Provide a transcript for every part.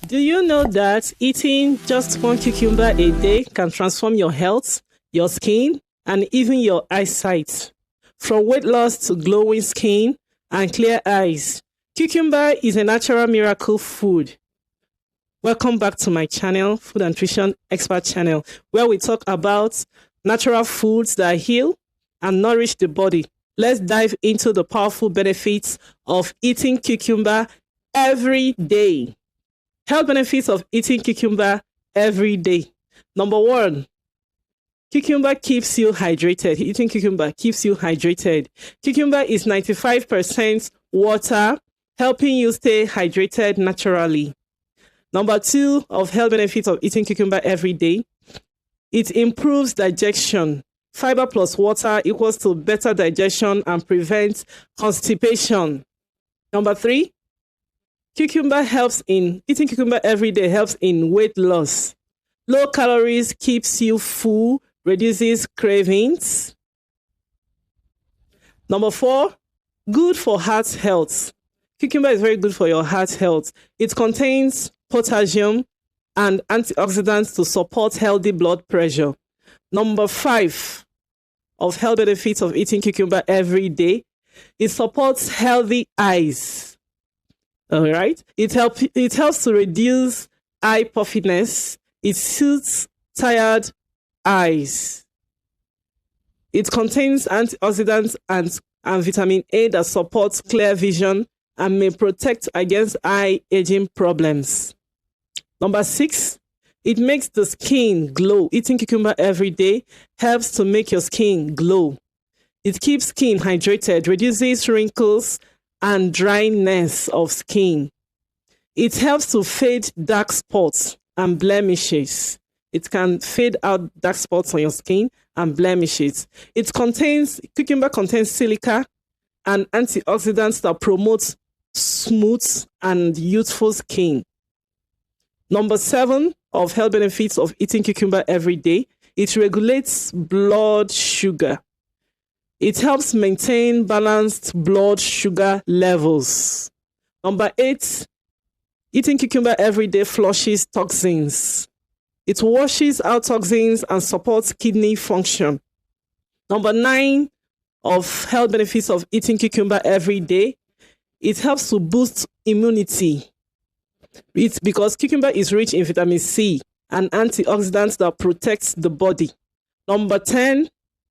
Do you know that eating just one cucumber a day can transform your health, your skin, and even your eyesight? From weight loss to glowing skin and clear eyes, cucumber is a natural miracle food. Welcome back to my channel, Food and Nutrition Expert channel, where we talk about natural foods that heal and nourish the body. Let's dive into the powerful benefits of eating cucumber every day. Health benefits of eating cucumber every day. Number one, cucumber keeps you hydrated. Eating cucumber keeps you hydrated. Cucumber is 95% water, helping you stay hydrated naturally. Number two of health benefits of eating cucumber every day, it improves digestion. Fiber plus water equals to better digestion and prevents constipation. Number three, eating cucumber every day helps in weight loss. Low calories keeps you full, reduces cravings. Number four, good for heart health. Cucumber is very good for your heart health. It contains potassium and antioxidants to support healthy blood pressure. Number five of health benefits of eating cucumber every day, it supports healthy eyes. All right. It helps to reduce eye puffiness. It soothes tired eyes. It contains antioxidants and vitamin A that supports clear vision and may protect against eye aging problems. Number six, it makes the skin glow. Eating cucumber every day helps to make your skin glow. It keeps skin hydrated, reduces wrinkles and dryness of skin. It helps to fade dark spots and blemishes. It can fade out dark spots on your skin and blemishes. Cucumber contains silica and antioxidants that promote smooth and youthful skin. Number seven of health benefits of eating cucumber every day, it regulates blood sugar. It helps maintain balanced blood sugar levels. Number eight, eating cucumber every day flushes toxins. It washes out toxins and supports kidney function. Number nine of health benefits of eating cucumber every day, it helps to boost immunity. It's because cucumber is rich in vitamin C and antioxidants that protects the body. Number 10,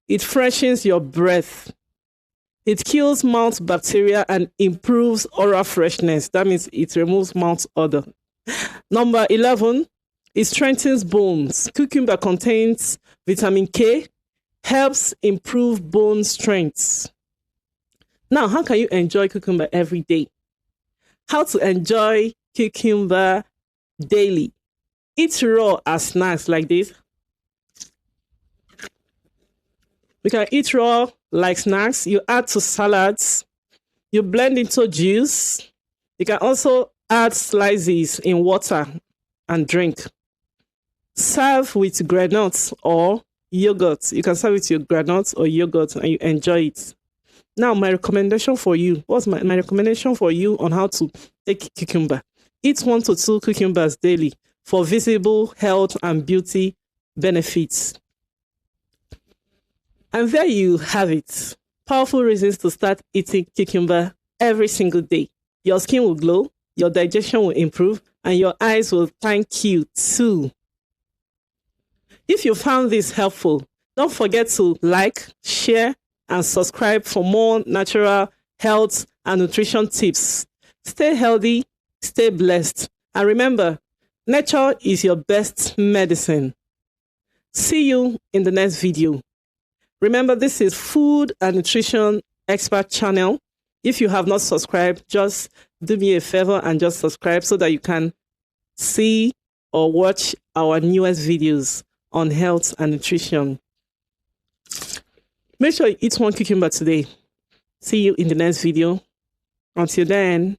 it freshens your breath. It kills mouth bacteria and improves oral freshness. That means it removes mouth odor. Number 11, it strengthens bones. Cucumber contains vitamin K, helps improve bone strength. Now, how can you enjoy cucumber every day? How to enjoy cucumber daily? Eat raw as snacks like this. You can eat raw like snacks. You add to salads. You blend into juice. You can also add slices in water and drink. Serve with granules or yogurt. You can serve with your granules or yogurt and you enjoy it. Now, my recommendation for you. What's my recommendation for you on how to take cucumber? Eat 1 to 2 cucumbers daily for visible health and beauty benefits. And there you have it. Powerful reasons to start eating cucumber every single day. Your skin will glow, your digestion will improve, and your eyes will thank you too. If you found this helpful, don't forget to like, share, and subscribe for more natural health and nutrition tips. Stay healthy, stay blessed, and remember, nature is your best medicine. See you in the next video. Remember, this is Food and Nutrition Expert channel. If you have not subscribed, just do me a favor and just subscribe so that you can see or watch our newest videos on health and nutrition. Make sure you eat 1 cucumber today. See you in the next video. Until then,